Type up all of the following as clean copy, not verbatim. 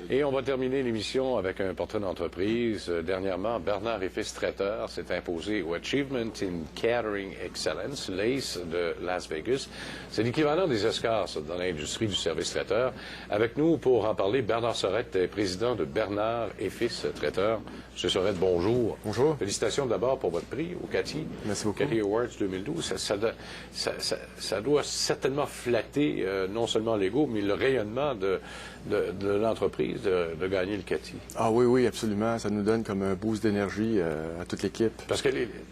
Et on va terminer l'émission avec un portrait d'entreprise. Dernièrement, Bernard et Fils Traiteur s'est imposé au Achievement in Catering Excellence, l'ACE de Las Vegas. C'est l'équivalent des Oscars dans l'industrie du service traiteur. Avec nous pour en parler, Bernard Sorette, président de Bernard et Fils Traiteur. Monsieur Sorette, bonjour. Bonjour. Félicitations d'abord pour votre prix au CATI. Merci beaucoup. CATI Awards 2012. Ça doit certainement flatter non seulement l'ego, mais le rayonnement de l'entreprise de gagner le CATI. Ah oui, absolument. Ça nous donne comme un boost d'énergie à toute l'équipe. Parce que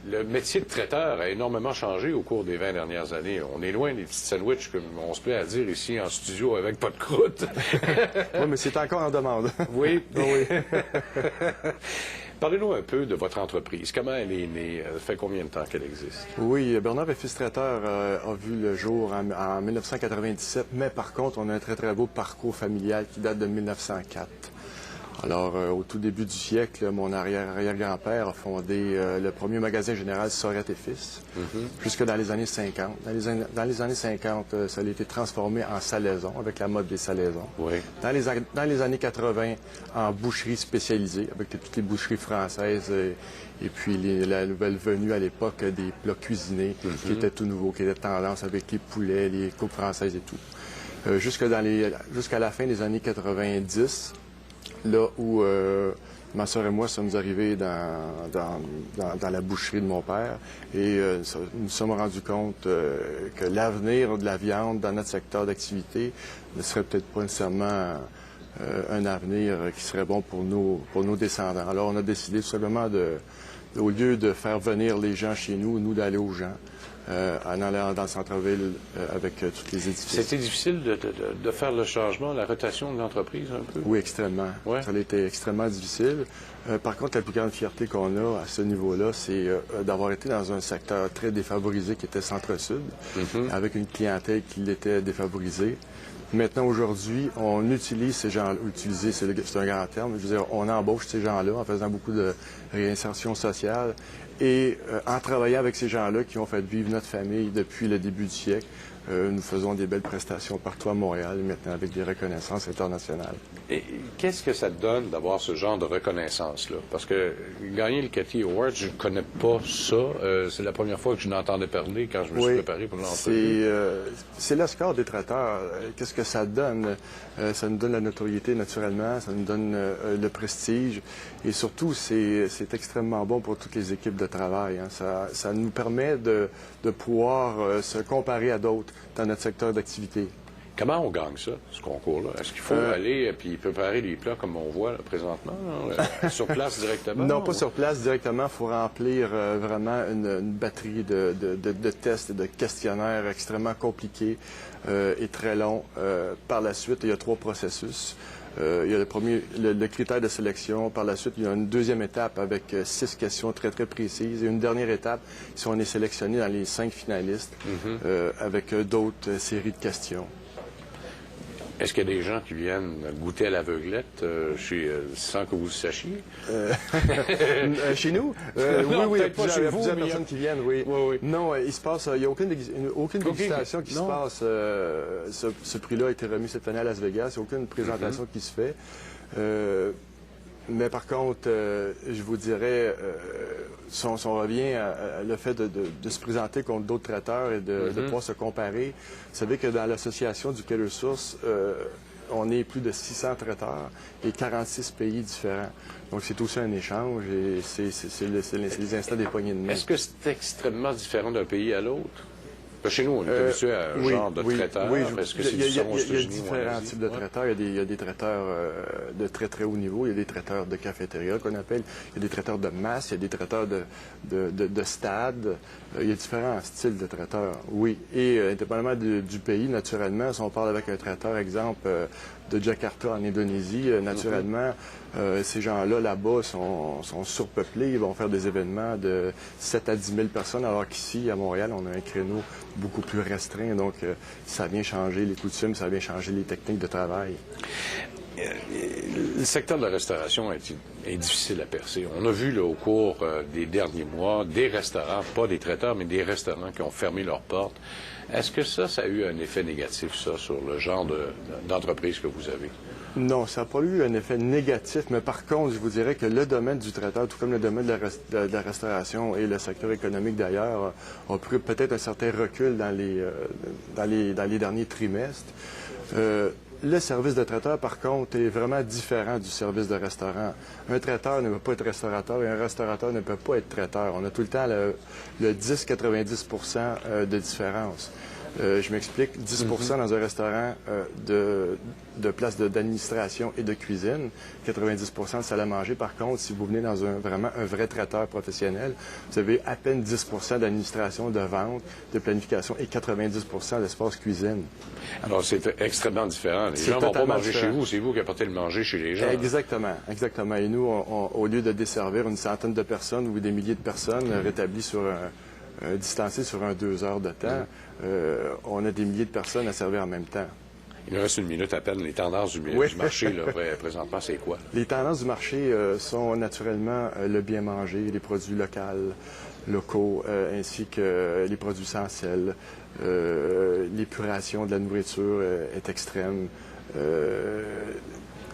le métier de traiteur a énormément changé au cours des 20 dernières années. On est loin des petits sandwichs, comme on se plaît à dire ici en studio avec pas de croûte. Oui, mais c'est encore en demande. Oui. Oh, oui. Parlez-nous un peu de votre entreprise. Comment elle est née? Ça fait combien de temps qu'elle existe? Oui, Bernard et Fils Traiteur a vu le jour en 1997, mais par contre, on a un très beau parcours familial qui date de 1904. Alors, au tout début du siècle, mon arrière-grand-père a fondé le premier magasin général Sorette et Fils, jusque dans les années 50. Dans les années 50, ça a été transformé en salaison, avec la mode des salaisons. Oui. Dans les années 80, en boucherie spécialisée, avec toutes les boucheries françaises et puis la nouvelle venue à l'époque des plats cuisinés, qui étaient tout nouveaux, qui étaient tendance avec les poulets, les coupes françaises et tout. Jusqu'à la fin des années 90, là où ma soeur et moi sommes arrivés dans la boucherie de mon père et nous sommes rendus compte que l'avenir de la viande dans notre secteur d'activité ne serait peut-être pas nécessairement un avenir qui serait bon pour nos descendants. Alors on a décidé tout simplement au lieu de faire venir les gens chez nous d'aller aux gens. En allant dans le centre-ville avec tous les édifices. C'était difficile de faire le changement, la rotation de l'entreprise un peu? Oui, extrêmement. Ouais. Ça a été extrêmement difficile. Par contre, la plus grande fierté qu'on a à ce niveau-là, c'est d'avoir été dans un secteur très défavorisé qui était centre-sud, avec une clientèle qui l'était défavorisée. Maintenant, aujourd'hui, on utilise ces gens-là. Utiliser, c'est un grand terme. Je veux dire, on embauche ces gens-là en faisant beaucoup de réinsertion sociale et en travaillant avec ces gens-là qui ont fait vivre notre famille depuis le début du siècle. Nous faisons des belles prestations partout à Montréal, maintenant avec des reconnaissances internationales. Et qu'est-ce que ça te donne d'avoir ce genre de reconnaissance-là? Parce que gagner le CATI Awards, je ne connais pas ça. C'est la première fois que je n'entendais parler quand je me suis préparé pour l'entrevue. C'est le score des traiteurs. Qu'est-ce que ça donne? Ça nous donne la notoriété naturellement, ça nous donne le prestige et surtout, c'est extrêmement bon pour toutes les équipes de travail. Hein. Ça nous permet de pouvoir se comparer à d'autres dans notre secteur d'activité. Comment on gagne ça, ce concours-là? Est-ce qu'il faut aller et puis préparer les plats comme on voit là, présentement, sur place directement? Non, pas sur place directement. Il faut remplir vraiment une batterie de tests et de questionnaires extrêmement compliqués et très longs. Par la suite, il y a 3 processus. Il y a le critère de sélection. Par la suite, il y a une deuxième étape avec 6 questions très précises. Et une dernière étape, si on est sélectionné dans les 5 finalistes, avec d'autres séries de questions. Est-ce qu'il y a des gens qui viennent goûter à l'aveuglette sans que vous le sachiez? Chez nous? Non, oui, peut-être pas chez vous, plusieurs personnes qui viennent, oui. Oui. Non, il n'y a aucune dégustation qui se passe. Ce prix-là a été remis cette année à Las Vegas. Il n'y a aucune présentation qui se fait. Mais par contre, je vous dirais, si on revient à le fait de se présenter contre d'autres traiteurs et de pouvoir se comparer, vous savez que dans l'association du Quai des Ressources, on est plus de 600 traiteurs et 46 pays différents. Donc, c'est aussi un échange et c'est les instants des poignées de main. Est-ce que c'est extrêmement différent d'un pays à l'autre? Chez nous, on est habitué à un genre de traiteur. Est-ce que c'est différent aux États-Unis? Il y a différents types de traiteurs. Il y a des traiteurs de très haut niveau. Il y a des traiteurs de cafétéria qu'on appelle. Il y a des traiteurs de masse. Il y a des traiteurs de stade. Il y a différents styles de traiteurs, oui. Et indépendamment du pays, naturellement, si on parle avec un traiteur, exemple, de Jakarta en Indonésie, naturellement, ces gens-là, là-bas, sont surpeuplés. Ils vont faire des événements de 7 à 10 000 personnes, alors qu'ici, à Montréal, on a un créneau beaucoup plus restreint. Donc, ça vient changer les coutumes, ça vient changer les techniques de travail. le secteur de la restauration est difficile à percer. On a vu là, au cours des derniers mois des restaurants, pas des traiteurs, mais des restaurants qui ont fermé leurs portes. Est-ce que ça a eu un effet négatif, ça, sur le genre d'entreprise que vous avez? Non, ça n'a pas eu un effet négatif, mais par contre, je vous dirais que le domaine du traiteur, tout comme le domaine de la restauration et le secteur économique d'ailleurs, ont pris peut-être un certain recul dans les derniers trimestres. Le service de traiteur, par contre, est vraiment différent du service de restaurant. Un traiteur ne peut pas être restaurateur et un restaurateur ne peut pas être traiteur. On a tout le temps le 10-90 % de différence. Je m'explique, 10 dans un restaurant de place d'administration et de cuisine, 90 de salle à manger. Par contre, si vous venez dans vraiment un vrai traiteur professionnel, vous avez à peine 10 d'administration, de vente, de planification et 90 d'espace cuisine. Alors, c'est extrêmement différent. Les gens ne vont pas manger chez vous, c'est vous qui apportez le manger chez les gens. Exactement, exactement. Et nous, au lieu de desservir une centaine de personnes ou des milliers de personnes rétablies sur distancées sur 2 heures de temps, on a des milliers de personnes à servir en même temps. Il nous reste 1 minute à peine. Les tendances du marché, là, présentement, c'est quoi? Les tendances du marché sont naturellement le bien manger, les produits locaux, ainsi que les produits sans sel. L'épuration de la nourriture est extrême.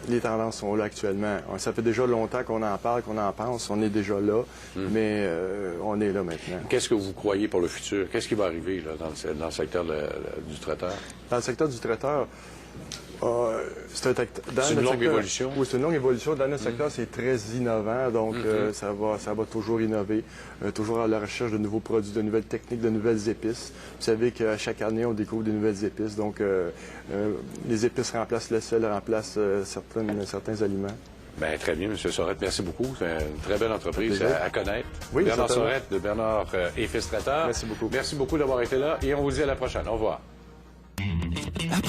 Les tendances sont là actuellement. Ça fait déjà longtemps qu'on en parle, qu'on en pense. On est déjà là, mais on est là maintenant. Qu'est-ce que vous croyez pour le futur? Qu'est-ce qui va arriver là, dans le secteur du traiteur? Dans le secteur du traiteur, c'est une longue évolution? Oui, c'est une longue évolution. Dans notre secteur, c'est très innovant, donc ça va toujours innover, toujours à la recherche de nouveaux produits, de nouvelles techniques, de nouvelles épices. Vous savez qu'à chaque année, on découvre de nouvelles épices, donc les épices remplacent le sel, remplacent certains aliments. Bien, très bien, M. Sorette. Merci beaucoup. C'est une très belle entreprise à connaître. Oui, Bernard Sorette de Bernard et Fils Traiteur. Merci beaucoup. Merci beaucoup d'avoir été là et on vous dit à la prochaine. Au revoir.